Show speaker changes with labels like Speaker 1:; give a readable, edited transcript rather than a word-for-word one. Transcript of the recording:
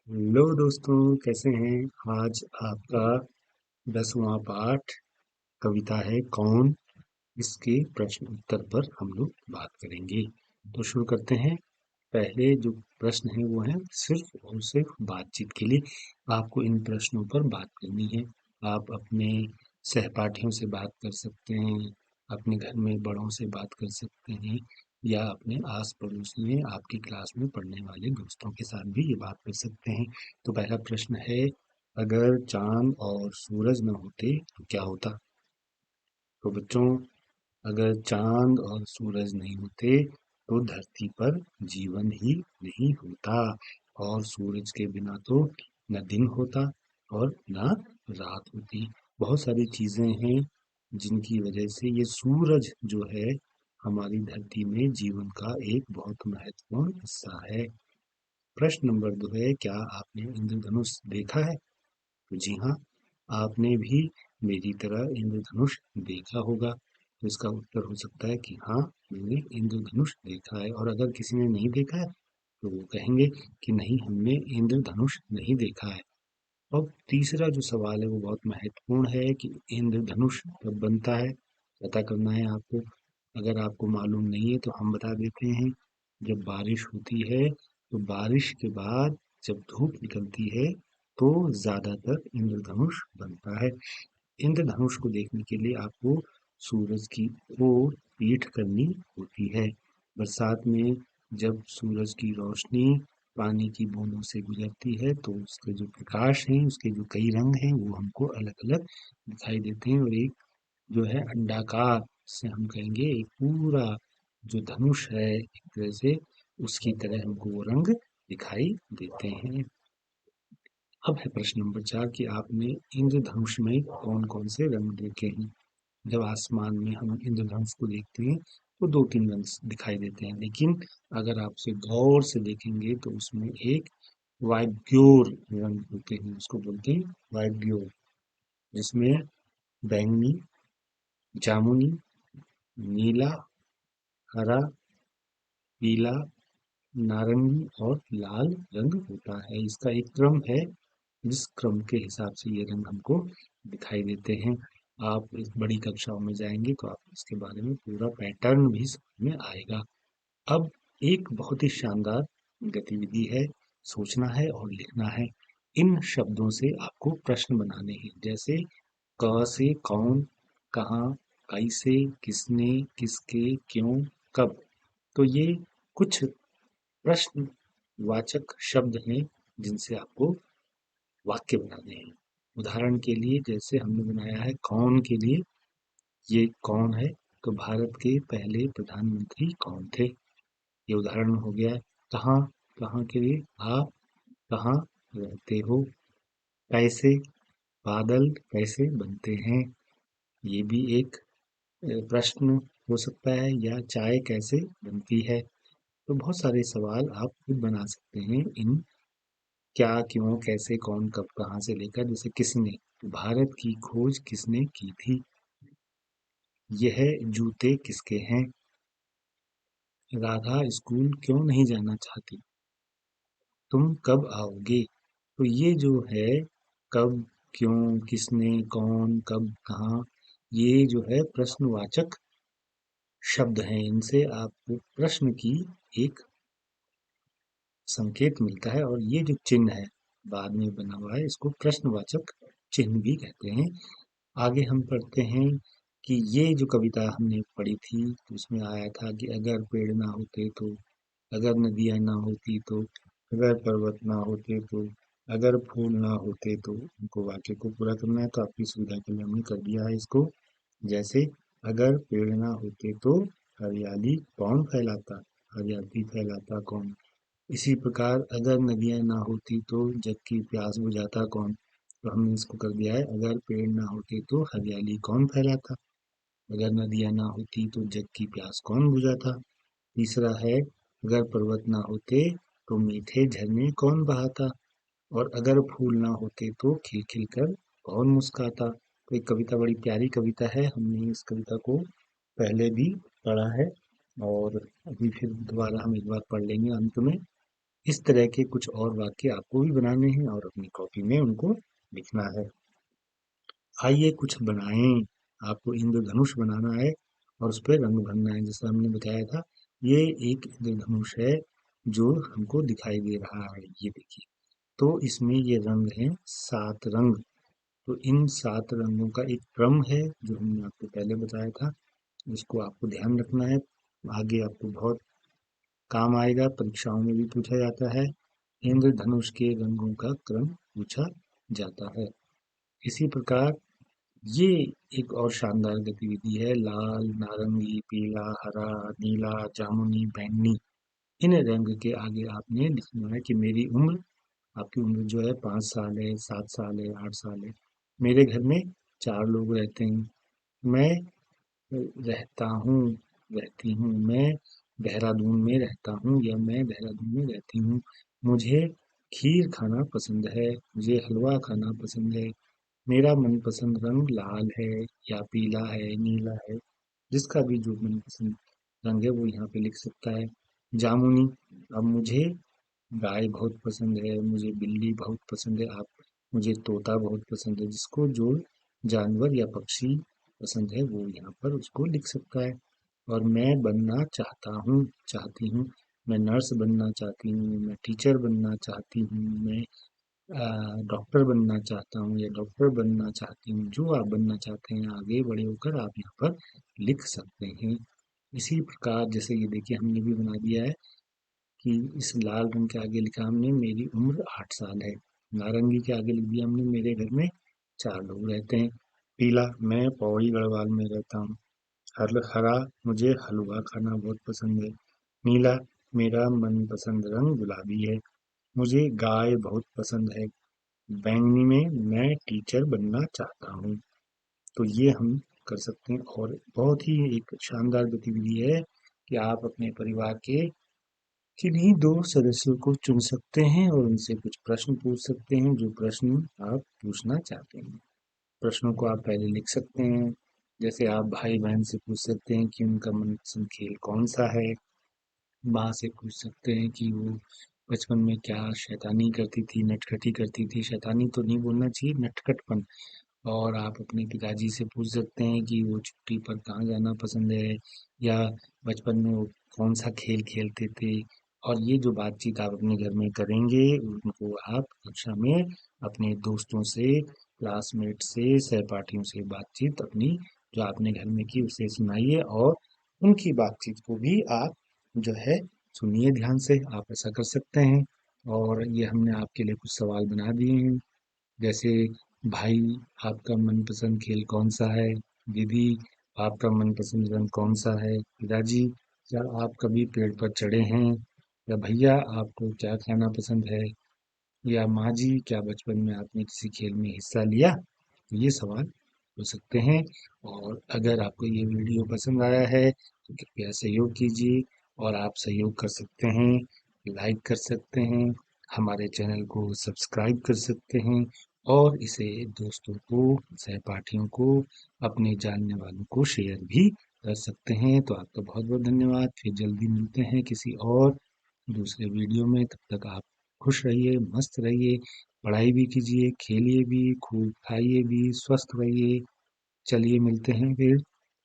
Speaker 1: Hello दोस्तों, कैसे हैं। आज आपका 10वां पाठ कविता है कौन। इसके प्रश्न उत्तर पर हम लोग बात करेंगे। तो शुरू करते हैं। पहले जो प्रश्न है वो है सिर्फ और सिर्फ बातचीत के लिए आपको इन प्रश्नों पर बात करनी है। आप अपने सहपाठियों से बात कर सकते हैं, अपने घर में बड़ों से बात कर सकते हैं, या अपने आस पड़ोस में आपकी क्लास में पढ़ने वाले दोस्तों के साथ भी ये बात कर सकते हैं। तो पहला प्रश्न है, अगर चांद और सूरज न होते तो क्या होता। तो बच्चों, अगर चांद और सूरज नहीं होते तो धरती पर जीवन ही नहीं होता, और सूरज के बिना तो न दिन होता और न रात होती। बहुत सारी चीजें हैं जिनकी वजह से ये सूरज जो है हमारी धरती में जीवन का एक बहुत महत्वपूर्ण हिस्सा है। प्रश्न नंबर 2 है, क्या आपने इंद्रधनुष देखा है। तो जी हाँ, आपने भी मेरी तरह इंद्रधनुष देखा होगा। तो इसका उत्तर हो सकता है कि हाँ, मैंने इंद्रधनुष देखा है। और अगर किसी ने नहीं देखा है तो वो कहेंगे कि नहीं, हमने इंद्रधनुष नहीं देखा है। अब तीसरा जो सवाल है वो बहुत महत्वपूर्ण है कि इंद्रधनुष कब बनता है। पता करना है आपको। अगर आपको मालूम नहीं है तो हम बता देते हैं। जब बारिश होती है तो बारिश के बाद जब धूप निकलती है तो ज्यादातर इंद्रधनुष बनता है। इंद्रधनुष को देखने के लिए आपको सूरज की ओर पीठ करनी होती है। बरसात में जब सूरज की रोशनी पानी की बूंदों से गुजरती है तो उसके जो प्रकाश हैं, उसके जो कई रंग हैं, वो हमको अलग अलग दिखाई देते हैं। और एक जो है अंडाकार से हम कहेंगे एक पूरा जो धनुष है एक तरह से, उसकी तरह हमको वो रंग दिखाई देते हैं। अब है प्रश्न नंबर 4 कि आपने इंद्रधनुष में कौन कौन से रंग देखे हैं। जब आसमान में हम इंद्रधनुष को देखते हैं तो दो तीन रंग दिखाई देते हैं, लेकिन अगर आप उसे गौर से देखेंगे तो उसमें एक वाइब्योर रंग होते हैं, उसको बोलते हैं वाइब्योर, जिसमें बैंगनी, जामुनी, नीला, हरा, पीला, नारंगी और लाल रंग होता है। इसका एक क्रम है जिस क्रम के हिसाब से ये रंग हमको दिखाई देते हैं। आप इस बड़ी कक्षाओं में जाएंगे तो आप इसके बारे में पूरा पैटर्न भी समझ में आएगा। अब एक बहुत ही शानदार गतिविधि है, सोचना है और लिखना है। इन शब्दों से आपको प्रश्न बनाने हैं, जैसे क से कौन, कहाँ, कैसे, किसने, किसके, क्यों, कब। तो ये कुछ प्रश्नवाचक शब्द हैं जिनसे आपको वाक्य बनाने हैं। उदाहरण के लिए जैसे हमने बनाया है कौन के लिए, ये कौन है, तो भारत के पहले प्रधानमंत्री कौन थे, ये उदाहरण हो गया है। कहाँ, कहाँ के लिए आप कहाँ रहते हो। कैसे, बादल कैसे बनते हैं, ये भी एक प्रश्न हो सकता है। या चाय कैसे बनती है। तो बहुत सारे सवाल आप खुद बना सकते हैं इन क्या, क्यों, कैसे, कौन, कब, कहाँ से लेकर जैसे किसने, भारत की खोज किसने की थी, यह जूते किसके हैं, राधा स्कूल क्यों नहीं जाना चाहती, तुम कब आओगे। तो ये जो है कब, क्यों, किसने, कौन, कब, कहाँ, ये जो है प्रश्नवाचक शब्द हैं। इनसे आपको प्रश्न की एक संकेत मिलता है। और ये जो चिन्ह है बाद में बना हुआ है, इसको प्रश्नवाचक चिन्ह भी कहते हैं। आगे हम पढ़ते हैं कि ये जो कविता हमने पढ़ी थी तो उसमें आया था कि अगर पेड़ ना होते तो, अगर नदियाँ ना होती तो, अगर पर्वत ना होते तो, अगर फूल ना होते तो। हमको वाक्य को पूरा करना है तो आपकी सुविधा के लिए हमने कर दिया है इसको। जैसे अगर पेड़ ना होते तो हरियाली कौन फैलाता, हरियाली फैलाता कौन। इसी प्रकार अगर नदियाँ ना होती तो जग की प्यास बुझाता कौन। तो हमने इसको कर दिया है, अगर पेड़ ना होते तो हरियाली कौन फैलाता, अगर नदियाँ ना होती तो जग की प्यास कौन बुझाता। तीसरा है, अगर पर्वत ना होते तो मीठे झरने कौन बहाता, और अगर फूल ना होते तो खिल खिल कर कौन मुस्काता। तो एक कविता बड़ी प्यारी कविता है, हमने इस कविता को पहले भी पढ़ा है और अभी फिर दोबारा हम एक बार पढ़ लेंगे अंत में। इस तरह के कुछ और वाक्य आपको भी बनाने हैं और अपनी कॉपी में उनको लिखना है। आइए कुछ बनाएं। आपको इंद्रधनुष बनाना है और उस पर रंग भरना है। जैसा हमने बताया था, ये एक इंद्रधनुष है जो हमको दिखाई दे रहा है, ये देखिए। तो इसमें ये रंग हैं 7 रंग। तो इन 7 रंगों का एक क्रम है जो हमने आपको पहले बताया था, जिसको आपको ध्यान रखना है। आगे आपको बहुत काम आएगा, परीक्षाओं में भी पूछा जाता है। इंद्रधनुष के रंगों का क्रम पूछा जाता है। इसी प्रकार ये एक और शानदार गतिविधि है। लाल, नारंगी, पीला, हरा, नीला, जामुनी, बैंगनी, इन रंग के आगे आपने लिखना है कि मेरी उम्र, आपकी उम्र जो है 5 साल है, 7 साल है, 8 साल है। मेरे घर में 4 लोग रहते हैं। मैं रहता हूँ, रहती हूँ। मैं देहरादून में रहता हूँ या मैं देहरादून में रहती हूँ। मुझे खीर खाना पसंद है, मुझे हलवा खाना पसंद है। मेरा मनपसंद रंग लाल है या पीला है, नीला है। जिसका भी जो मनपसंद रंग है वो यहाँ पे लिख सकता है। जामुनी, अब मुझे गाय बहुत पसंद है, मुझे बिल्ली बहुत पसंद है। आप, मुझे तोता बहुत पसंद है। जिसको जो जानवर या पक्षी पसंद है वो यहाँ पर उसको लिख सकता है। और मैं बनना चाहता हूँ, चाहती हूँ। मैं नर्स बनना चाहती हूँ, मैं टीचर बनना चाहती हूँ, मैं डॉक्टर बनना चाहता हूँ या डॉक्टर बनना चाहती हूँ। जो आप बनना चाहते हैं आगे बड़े होकर आप यहाँ पर लिख सकते हैं। इसी प्रकार जैसे ये देखिए हमने भी बना दिया है कि इस लाल रंग के आगे लिखा हमने मेरी उम्र 8 साल है। नारंगी के आगे लिख दिया हमने मेरे घर में 4 लोग रहते हैं। पीला, मैं पौड़ी गढ़वाल में रहता हूँ। हरा, मुझे हलवा खाना बहुत पसंद है। नीला, मेरा मनपसंद रंग गुलाबी है। मुझे गाय बहुत पसंद है। बैंगनी में मैं टीचर बनना चाहता हूँ। तो ये हम कर सकते हैं। और बहुत ही एक शानदार गतिविधि है कि आप अपने परिवार के किन्हीं 2 सदस्यों को चुन सकते हैं और उनसे कुछ प्रश्न पूछ सकते हैं, जो प्रश्न आप पूछना चाहते हैं। प्रश्नों को आप पहले लिख सकते हैं। जैसे आप भाई बहन से पूछ सकते हैं कि उनका मनपसंद खेल कौन सा है। माँ से पूछ सकते हैं कि वो बचपन में क्या शैतानी करती थी, नटखटी करती थी। शैतानी तो नहीं बोलना चाहिए, नटखटपन। और आप अपने पिताजी से पूछ सकते हैं कि वो छुट्टी पर कहाँ जाना पसंद है, या बचपन में वो कौन सा खेल खेलते थे। और ये जो बातचीत आप अपने घर में करेंगे, उनको आप कक्षा में अपने दोस्तों से, क्लासमेट से, सहपाठियों से बातचीत अपनी जो आपने घर में की उसे सुनाइए और उनकी बातचीत को भी आप जो है सुनिए ध्यान से। आप ऐसा कर सकते हैं। और ये हमने आपके लिए कुछ सवाल बना दिए हैं। जैसे, भाई, आपका मनपसंद खेल कौन सा है? दीदी, आपका मनपसंद रंग कौन सा है? पिताजी, क्या आप कभी पेड़ पर चढ़े हैं? या भैया, आपको क्या खाना पसंद है? या माँ जी, क्या बचपन में आपने किसी खेल में हिस्सा लिया? तो ये सवाल हो सकते हैं। और अगर आपको ये वीडियो पसंद आया है तो कृपया सहयोग कीजिए। और आप सहयोग कर सकते हैं, लाइक कर सकते हैं, हमारे चैनल को सब्सक्राइब कर सकते हैं और इसे दोस्तों को, सहपाठियों को, अपने जानने वालों को शेयर भी कर सकते हैं। तो आपका बहुत बहुत धन्यवाद। फिर जल्दी मिलते हैं किसी और दूसरे वीडियो में। तब तक आप खुश रहिए, मस्त रहिए, पढ़ाई भी कीजिए, खेलिए भी, खूब खाइए भी, स्वस्थ रहिए। चलिए मिलते हैं फिर।